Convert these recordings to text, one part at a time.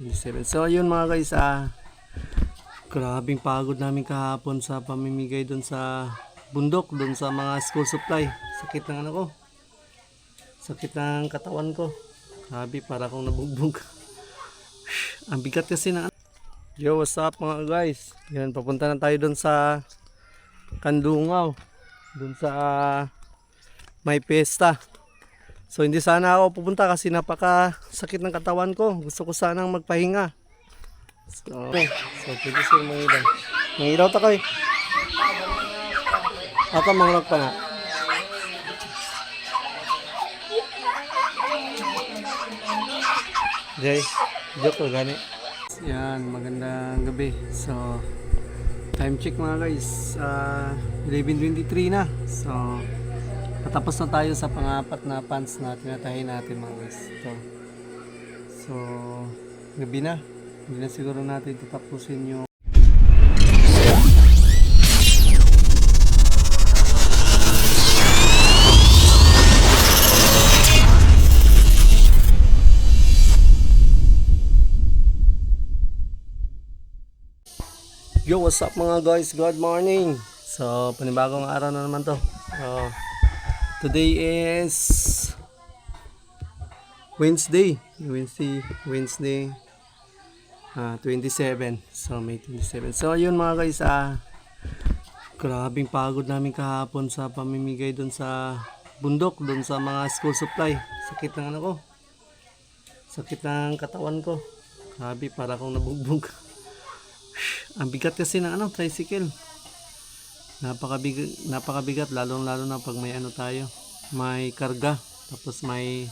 27. So ayun mga guys, grabing pagod namin kahapon sa pamimigay doon sa bundok, doon sa mga school supply. Sakit ng ano ko, sakit ng katawan ko. Grabe, para akong nabugbog. Ang bigat kasi na. Yo, what's up mga guys? Yan, papunta na tayo doon sa Kandungaw, doon sa may pesta. So hindi sana ako pupunta kasi napaka sakit ng katawan ko. Gusto ko sanang magpahinga. So pwede siya mangilaw. Mangilaw ta koy. Ako manglog pa na. Jay, joke ko gani. Yan, magandang gabi. So time check mga guys, 11:23 na. So patapos na tayo sa pang-apat na pants na tinatahin natin mga guys. So gabi na. Hindi na siguro natin tatapusin yung Yo, what's up mga guys? Good morning. So panibagong araw na naman to. Today is Wednesday 27. So May 27. So ayun mga guys, grabing pagod namin kahapon sa pamimigay doon sa bundok, doon sa mga school supply. Sakit ng ano ko, sakit ng katawan ko. Grabe, para akong nabugbog. Ang bigat kasi ng tricycle. Napakabigat lalo na pag may tayo, may karga, tapos marami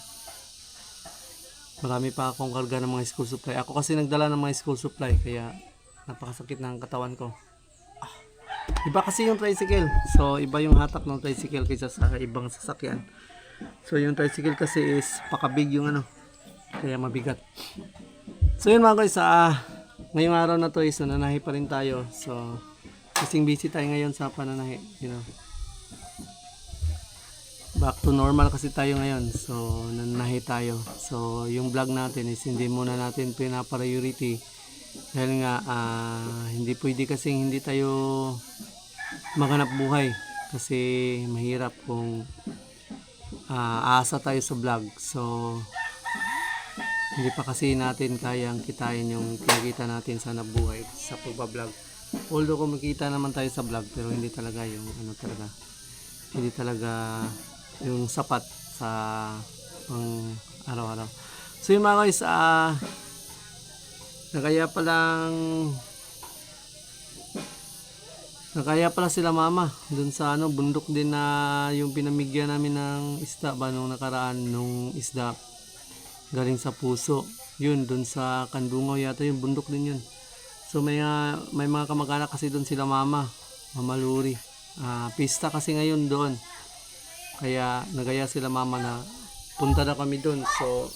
pa akong karga ng mga school supply. Ako kasi nagdala ng mga school supply, kaya napakasakit ng katawan ko. Iba kasi yung tricycle. So iba yung hatak ng tricycle kaysa sa ibang sasakyan. So yung tricycle kasi is pakabig yung kaya mabigat. So yun mga guys, ngayong araw na to is nananahi pa rin tayo. So kasing busy tayo ngayon sa pananahi, back to normal kasi tayo ngayon. So nananahi tayo. So yung vlog natin is hindi muna natin pina-priority dahil nga hindi pwede kasi hindi tayo maghanap buhay kasi mahirap kung aasa tayo sa vlog. So hindi pa kasi natin kayang kitain yung kinakita natin sa nabuhay sa pagbablog. Although kumikita naman tayo sa vlog, pero hindi talaga yung hindi talaga yung sapat sa pang araw-araw. So yung mga guys, nakaya pala sila mama dun sa bundok din na yung pinamigyan namin ng isda ba nung nakaraan, nung isda galing sa Puso. Yun, dun sa Kandungaw yata yung bundok din yun. So may mga kamag-anak kasi dun sila mama Luri. Pista kasi ngayon doon. Kaya nagaya sila mama na punta na kami doon. So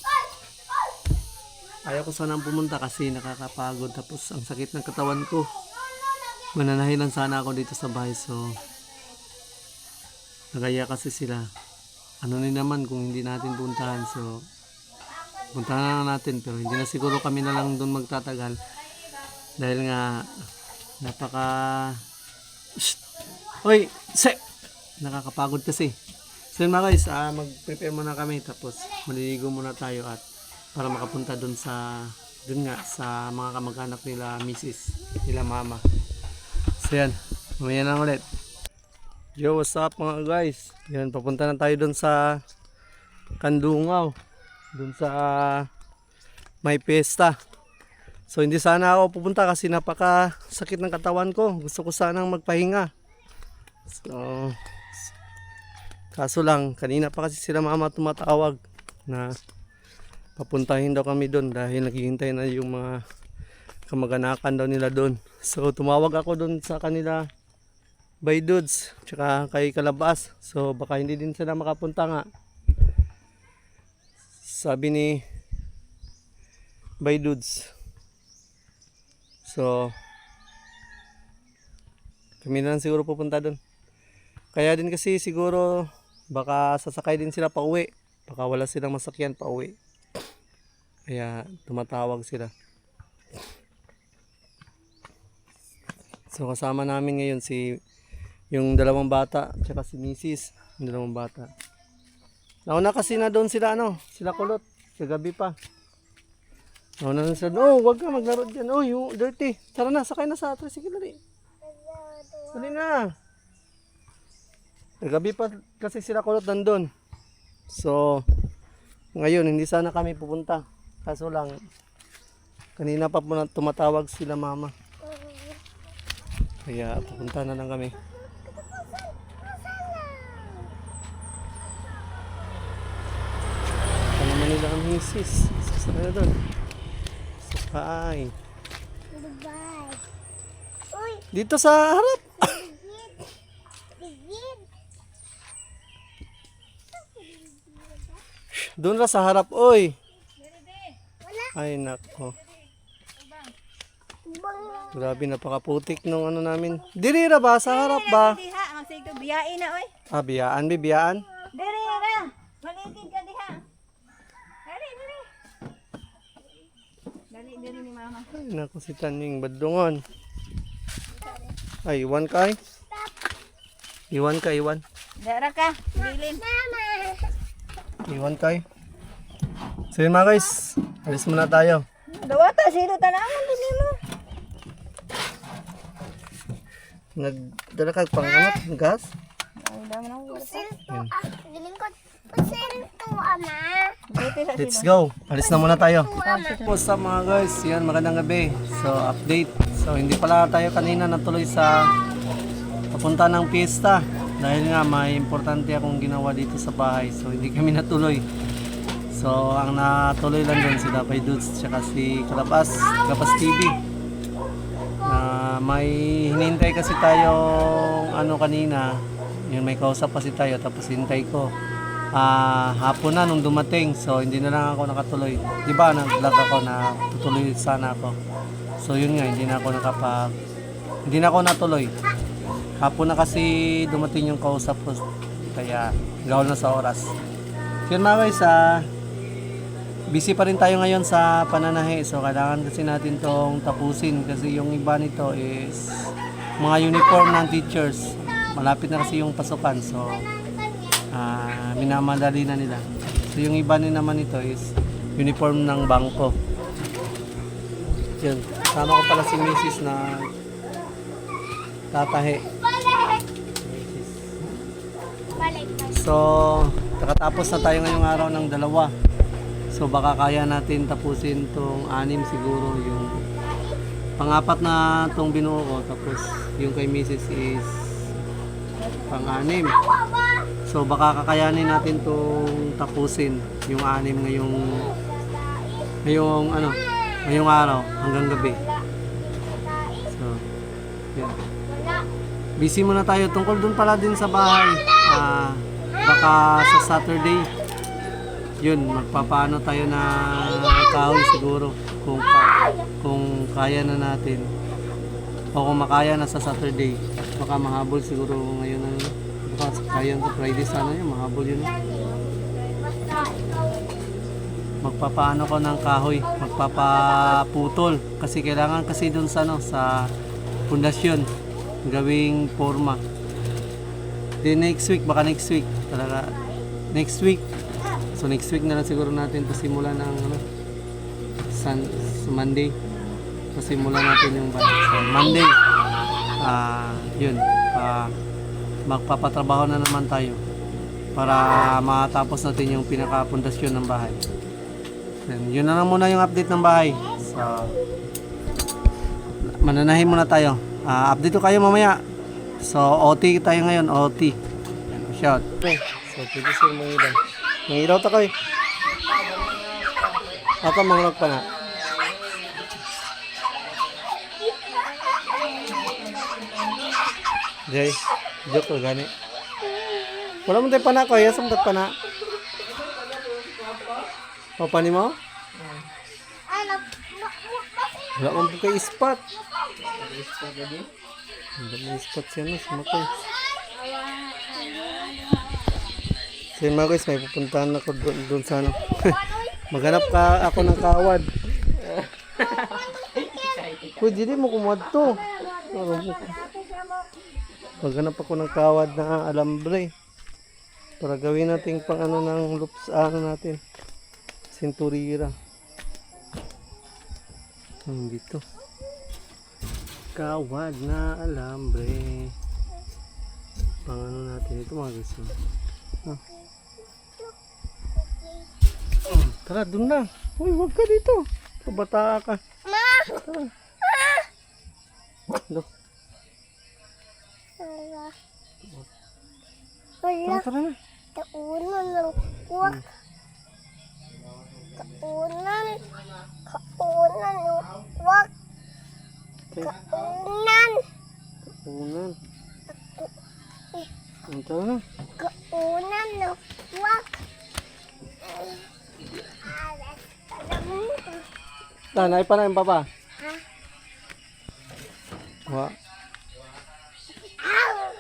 ayaw ko sanang pumunta kasi nakakapagod. Tapos ang sakit ng katawan ko. Mananahin lang sana ako dito sa bahay. So nagaya kasi sila. Ano na naman kung hindi natin puntahan. So puntahan na natin, pero hindi na siguro kami na lang doon magtatagal dahil nga nakakapagod kasi. So yun mga guys, mag-prepare muna kami, tapos maliligo muna tayo at para makapunta doon sa mga kamag-anak nila nila mama. So yan, mamaya na ulit. Yo, what's up mga guys? Yan, papunta na tayo doon sa Kandungaw, doon sa may pesta. So hindi sana ako pupunta kasi napaka sakit ng katawan ko. Gusto ko sanang magpahinga. So kaso lang, kanina pa kasi sila mama tumatawag na papuntahin daw kami doon dahil naghihintay na yung mga kamag-anakan daw nila doon. So tumawag ako doon sa kanila by Dudes tsaka kay Kalabas. So baka hindi din sila makapunta nga, sabi ni by Dudes. So kami na lang siguro pupunta doon. Kaya din kasi siguro baka sasakay din sila pa uwi. Baka wala silang masakyan pa uwi. Kaya tumatawag sila. So kasama namin ngayon yung dalawang bata tsaka si Mrs. Yung dalawang bata. Nauna kasi na doon sila sila kulot. Kagabi pa. Nauna na sila. Oh, wag ka maglaro diyan. Oh, yung dirty. Tara na, sakay na sa tricycle dali. Dali na. Kagabi pa kasi sila kulot nandun. So ngayon hindi sana kami pupunta. Kaso lang kanina pa po tumatawag sila mama. Kaya pupunta na lang kami. Ito naman nila ang misis. Sasakay na doon. Sakay. Dito sa harap. Doon ra sa harap, oy. Ay nako. Grabe, napakaputik nung namin. Diri ra ba sa harap ba? Diha, ang sigto biyain na oy. Ah, biyaan, biyaan. Diri ra. Maligid ka diha. Dali. Dali ni mama. Ay nako, si Taning badungon. Ay, iwan kay. Iwan. Dara ka, bilin. Iwan kay. So yun mga guys, alis muna tayo. Dawata sino tanaman din mo. Nagdala ka pang gas? Ay dami nang wala. Let's go. Alis na muna tayo. What's up mga guys? Yan, magandang gabi. So, update. So, hindi pala tayo kanina natuloy sa papunta ng piyesta. Dahil nga, may importante akong ginawa dito sa bahay. So, hindi kami natuloy. So, ang natuloy lang doon si Dabay Dudes tsaka si Kalabas TV. May hinintay kasi tayong kanina. Yung may kausap kasi tayo tapos hintay ko. Hapon na nung dumating, so hindi na lang ako nakatuloy. Di ba nag-vlog ako na tutuloy sana ako. So yun nga, hindi na ako natuloy. Hapon na kasi dumating yung kausap ko, kaya gawal na sa oras. Yun mga guys, busy pa rin tayo ngayon sa pananahe, so kailangan kasi natin tong tapusin kasi yung iba nito is mga uniform ng teachers. Malapit na kasi yung pasukan, so minamadali na nila. So yung iba naman ito is uniform ng bangko. Yun, sama ko pala si Mrs. na tatahe. So nakatapos na tayo ngayong araw ng 2. So baka kaya natin tapusin tong 6 siguro, yung pang-4 na tong binuo ko, tapos yung kay Mrs. is pang-6. So baka kakayanin natin tong tapusin yung 6 ngayong araw hanggang gabi. So yun. Busy muna tayo tungkol dun pala din sa bahay. Baka sa Saturday yun, magpapaano tayo na kahoy siguro kung kaya na natin o kung makaya na sa Saturday. Baka mahabol siguro ngayon baka kaya sa Friday sana yun, mahabol yun. Magpapaano ko ng kahoy, magpapaputol kasi kailangan kasi dun sa pundasyon gawing forma. Then next week talaga next week. So next week na lang siguro natin pasimulan ng sa Monday. Pasimulan natin yung so, Monday. Yun. Magpapatrabaho na naman tayo para matapos natin yung pinaka-pundasyon ng bahay. Then, yun na lang muna yung update ng bahay. So mananahin muna tayo. Update ko kayo mamaya. So OT tayo ngayon, OT. Shout. So pwede sila mangilaw. Mangilaw ta kayo. Ako mangulag pa na. Jay, joke ko gani. Wala mo tayo pa na ko, yasam tat pa na. Papa ni mo? Wala mo po kay ispat. Hindi mo ispat siya na, sumakoy. So yun mga guys, may pupuntahan ako doon sa maghanap ako ng kawad. Uy, di mo kumuha to. Ate siya mo. Maghanap ako ng kawad na alambre. Para gawin natin pang ano ng loops, ano natin. Sinturira. Dito. Kawad na alambre. Pang ano natin ito mga guys. Ah. Tara, dun na. Uy, huwag ka dito. Kabata ka. Ma! Tara. Lo. Wala. Tara na. Kaunan ng kuwak. Kaunan. Kaunan ng kuwak. Kaunan. Unan. Tara na. Kaunan ng kuwak. Tanay pa na yung papa. Wa.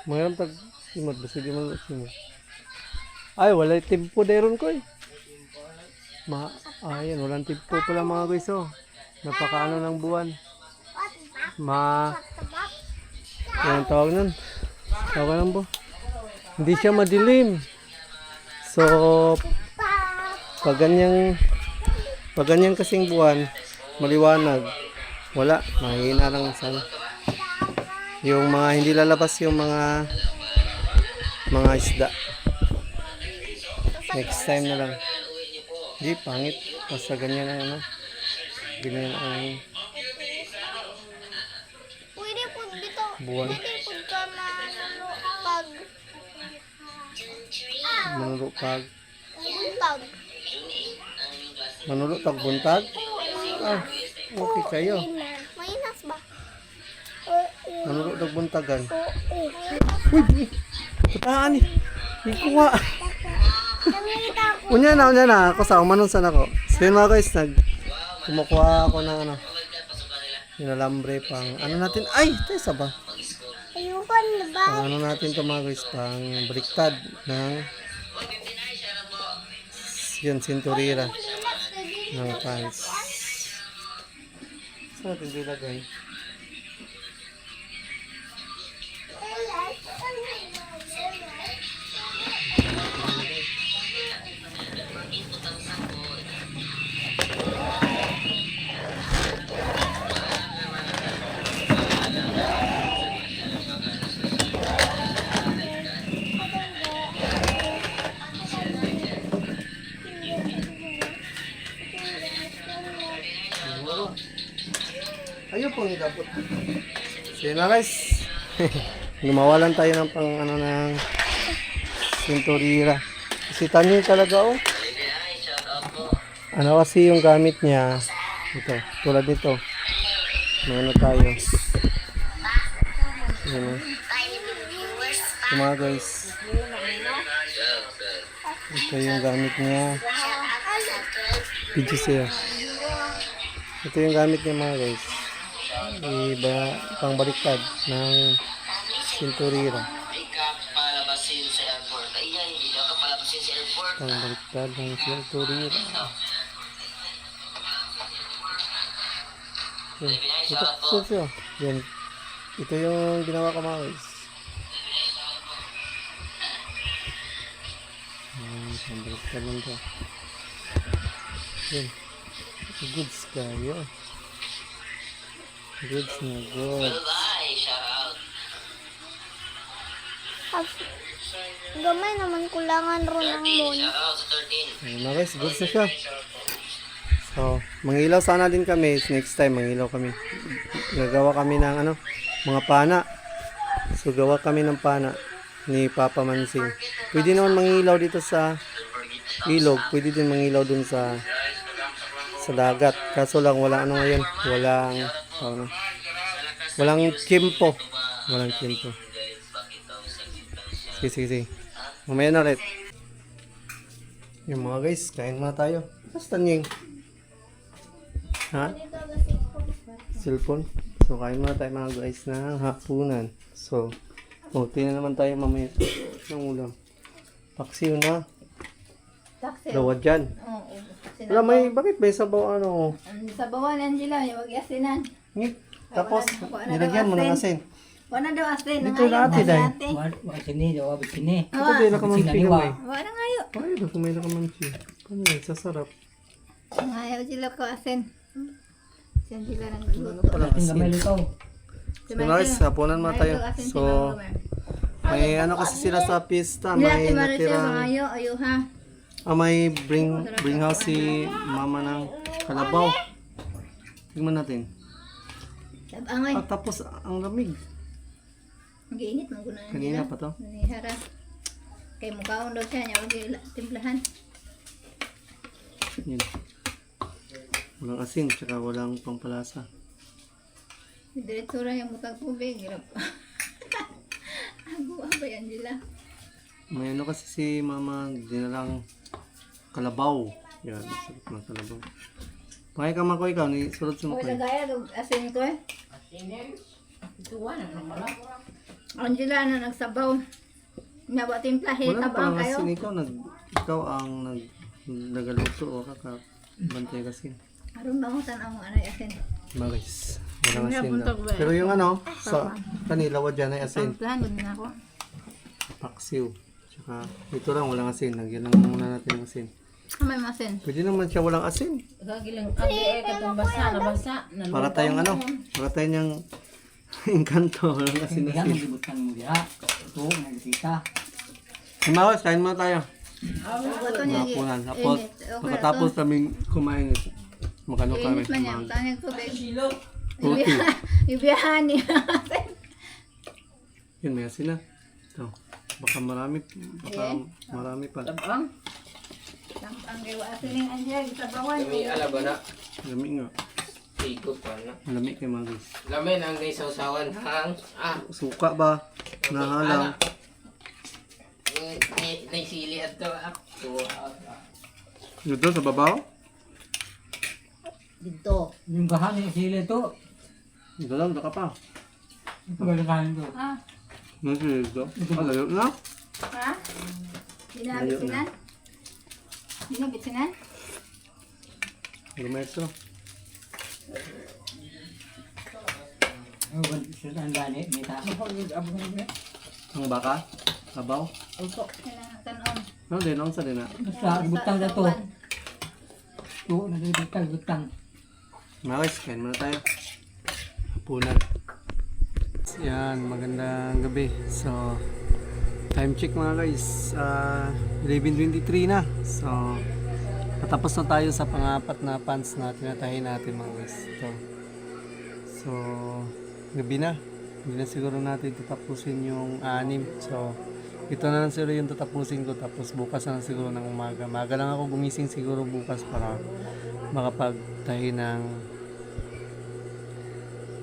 Mayroon tag simot. Basta di man simot. Ay, wala timpo deron ko eh. Ayan, walang timpo pala mga guys oh. Napakaano ng buwan. Yan tawag nun. Tawag nun po. Hindi siya madilim. So, pag ganyang kasing buwan, maliwanag, wala, mahina lang sana. Yung mga hindi lalabas yung mga isda. Next time na lang. Hindi, pangit. Basta ganyan ang ano. Ganyan ang Pwede po dito. buwan. Pwede po ka manuno pag Manulutag. buntag. Manulutag buntag? Ah, okay kayo. Mainas ba? Manulutag buntagan. Oo. Uy, pataan eh. Hindi kuha. Namita ko. Unya na. Ako sa umanunsan ako. So yun mga guys, kumukuha ako ng ano. Inalambre pang, ano natin? Ay, tayo sa ba? Ayukan na ba? Pang ano natin to mga guys, pang baliktad ng yun, sinturira ng pants. Saan natin dilagay? Ayun pong idapot. So yun na guys. Gumawalan tayo ng pang ano ng sinturira. Kasi tanyo talaga oh. Ano kasi yung gamit niya. Ito, tulad nito. Ano tayo. Yun oh. Ito mga guys. Ito yung gamit niya. Video siya. Ito yung gamit niya mga guys. Iba pang baliktad ng sinturira. Pang baliktad ng sinturira. Ito. Yan. Ito yung ginawa ko mga guys. Pang baliktad lang ito. Yan. Goods kayo. Goods na goods. Gamay naman kulangan ron ng loan. Ayun na guys, goods na siya. So, mangilaw sana din kami. Next time, mangilaw kami. Gagawa kami ng ano, mga pana. So, gawa kami ng pana ni Papa Mansing. Pwede naman mangilaw dito sa ilog. Pwede din mangilaw dun sa dagat. Kaso lang, wala ano ngayon. Walang kimpo. Walang kimpo. Sige. Mamaya na ulit. Yung mga guys, kain muna tayo. Basta nying. Ha? Cellphone. So, kain muna tayo mga guys ng hapunan. So, tingnan naman tayo mamaya ng ulam. Paksiw na. Dawad dyan. Wala, bakit may sabaw ano? Sabawan, Angela, yung mag-yasinan. Tapos, nilagyan mo ng asin. Wala daw asin. Dito lahat eh, dahil. Wa sini daw abi sini. Ito din nakamansi ka eh. Wala ngayo. Ay, ito kung may nakamansi. Paano yun? Sasarap. Ngayo sila ko asin. Asin sila ng Ano luto. pala Tingnan may asin? lutaw. So guys, hapunan mo tayo. So, may ano kasi sila sa pista. May natirang... Ngayo, ayo ha. May bring house si mama ng kalabaw. Tingnan natin. Tabangay. Tapos, ang lamig. Mag-iinit mo guna Kanina pa to. Nanihara. Kay mukhaon daw siya niya. Huwag timplahan. Yun. Walang asin, tsaka walang pampalasa. Direktora yung mutang tubig. Hirap. Ago ba yan nila? May ano kasi si mama, dinalang kalabaw. Yan, sarap ng kalabaw. Pakay ka mako ikaw, ni surot sa Okay, makoy. nagaya. Asin ko eh. Angela na nagsabaw. Nawa timplahin. Wala pa Tabang lang kayo. asin ikaw ang nagaluto o bantay kasi. Aron ba akong tanaw mo anay asin? Guys, walang asin daw. Pero yung ano, sa kanila dyan ay asin. Timplahan, gud na ako. Paksiw. Tsaka ito lang walang asin. Lagyan lang muna natin ng asin. May masin. Pwede naman siya walang asin. Gagilang agi katong basa na Para tayong ano, para tayong yung engkanto. Walang asin Diha asin. magibutang mo diha. Ito nagkita. Himawas, kain muna tayo. Bato niya. Hapunan. Tapos, Init. Okay, pagkatapos kaming kumain, makano kami. Init man yan. Tanyag tubig. Okay. Ibiyahan niya. Yun, may asin na. Ito. Baka marami pa. tabang. Ang gawa asin yung Angela. Sabawan. Lami alaba na. Lami nga. Ikot pa na. Lami kay mga guys. Lamin ang gay sausawan hang. Suka ba? Nahalang. May sili at to. Dito sa babaw? Dito. Yung bahan ni sili to. Dito lang, daka pa. Ito galakan to. Ah. Nasi dito. Layo na. Ha? Dinabit sinan? Dinabit sinan? Lumestro. Ang ang gani ni ta. Ang baka? Sabaw? Kailangan tanon. No, din. Ang sa din na. Basta butang na to. To butang. Mga guys, kain muna tayo. Hapunan. Yan, magandang gabi. So, time check mga guys. 11:23 na. So, patapos na tayo sa pang-apat na pants na tinatahin natin mga guys. So, gabi na. Hindi na siguro natin tatapusin yung 6. So, ito na lang siguro yung tatapusin ko. Tapos bukas na lang siguro ng umaga. Maga lang ako gumising siguro bukas para makapagtahi ng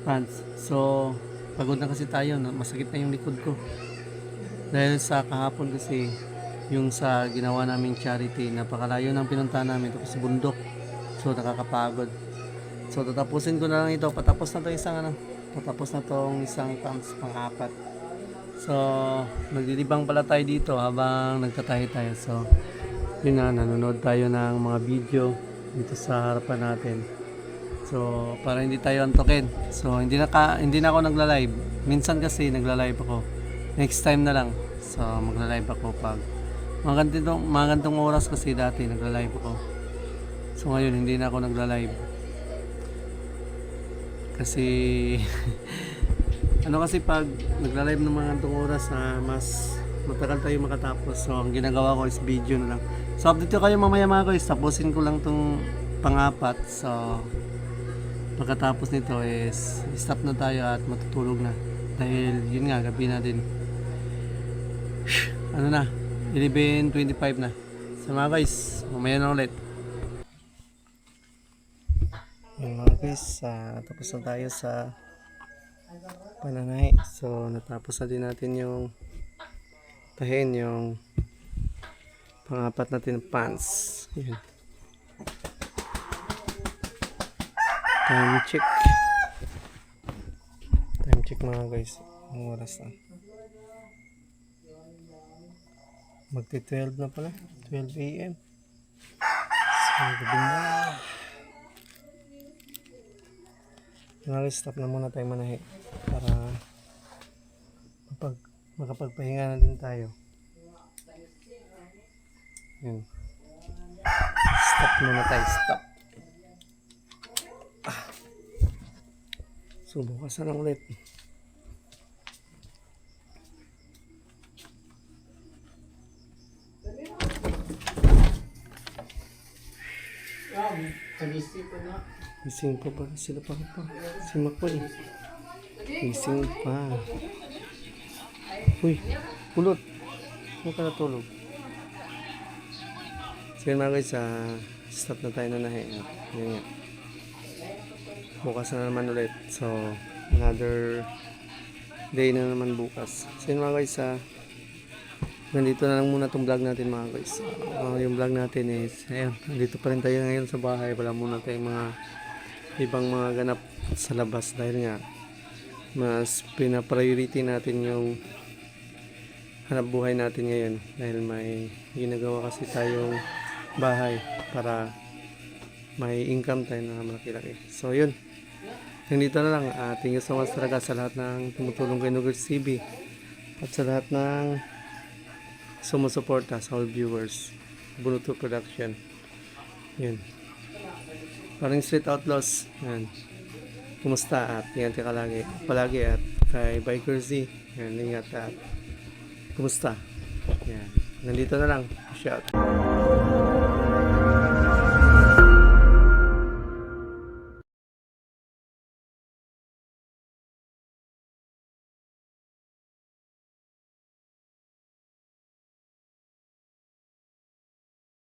pants. So, pagod na kasi tayo. Masakit na yung likod ko. Dahil sa kahapon kasi yung sa ginawa naming charity, napakalayo ng pinuntahan namin. Tapos bundok. So, nakakapagod. So, tatapusin ko na lang ito. Patapos na to isang ano. Patapos na tong isang pants pang-apat. So, naglilibang pala tayo dito habang nagtatahi tayo. So, yun na, nanonood tayo ng mga video dito sa harapan natin. So, para hindi tayo antokin. So, hindi na ako nagla-live. Minsan kasi nagla-live ako. Next time na lang. So, magla-live ako pag mga gantong oras kasi dati nagla-live ako. So, ngayon hindi na ako nagla-live. Kasi ano kasi pag nagla-live ng mga gantong oras na mas matagal tayo makatapos. So, ang ginagawa ko is video na lang. So, update ko kayo mamaya mga guys. Tapusin ko lang tong pang-apat. So, pagkatapos nito is stop na tayo at matutulog na. Dahil yun nga, gabi na din. Ano na, 11:25 na. So mga guys, mamaya na ulit. Yun mga guys, tapos na tayo sa pananay. So natapos na din natin yung tahin, yung pang-apat natin pants. Yan. Time check. Time check mga guys. Ang oras na. Magti-12 na pala. 12 AM. So, gabi na. Stop na muna tayo manahe para makapagpahinga na din tayo. Yun. Stop muna tayo, stop. So, bukas na lang ulit. Gising pa ba? Sila pa. Si Makboy. Gising pa. Uy, kulot. Huwag ka natulog. Sige mga guys, stop na tayo na nahe. Yan nga. Bukas na naman ulit. So, another day na naman bukas. Sige mga guys, nandito na lang muna itong vlog natin mga guys. Yung vlog natin is, ayun, nandito pa rin tayo ngayon sa bahay. Wala muna tayong mga ibang mga ganap sa labas dahil nga mas pina-priority natin yung hanap buhay natin ngayon dahil may ginagawa kasi tayong bahay para may income tayo na malaki-laki. So yun, nandito na lang. Thank you so much talaga sa lahat ng tumutulong kay Nugers TV at sa lahat ng sumusuporta sa all viewers. Bunuto Production. Yun. Parang Street Outlaws. Yan. Kumusta at ingat ka palagi at kay Biker Z. Yan, ingat at kumusta. Yan. Nandito na lang. Shout.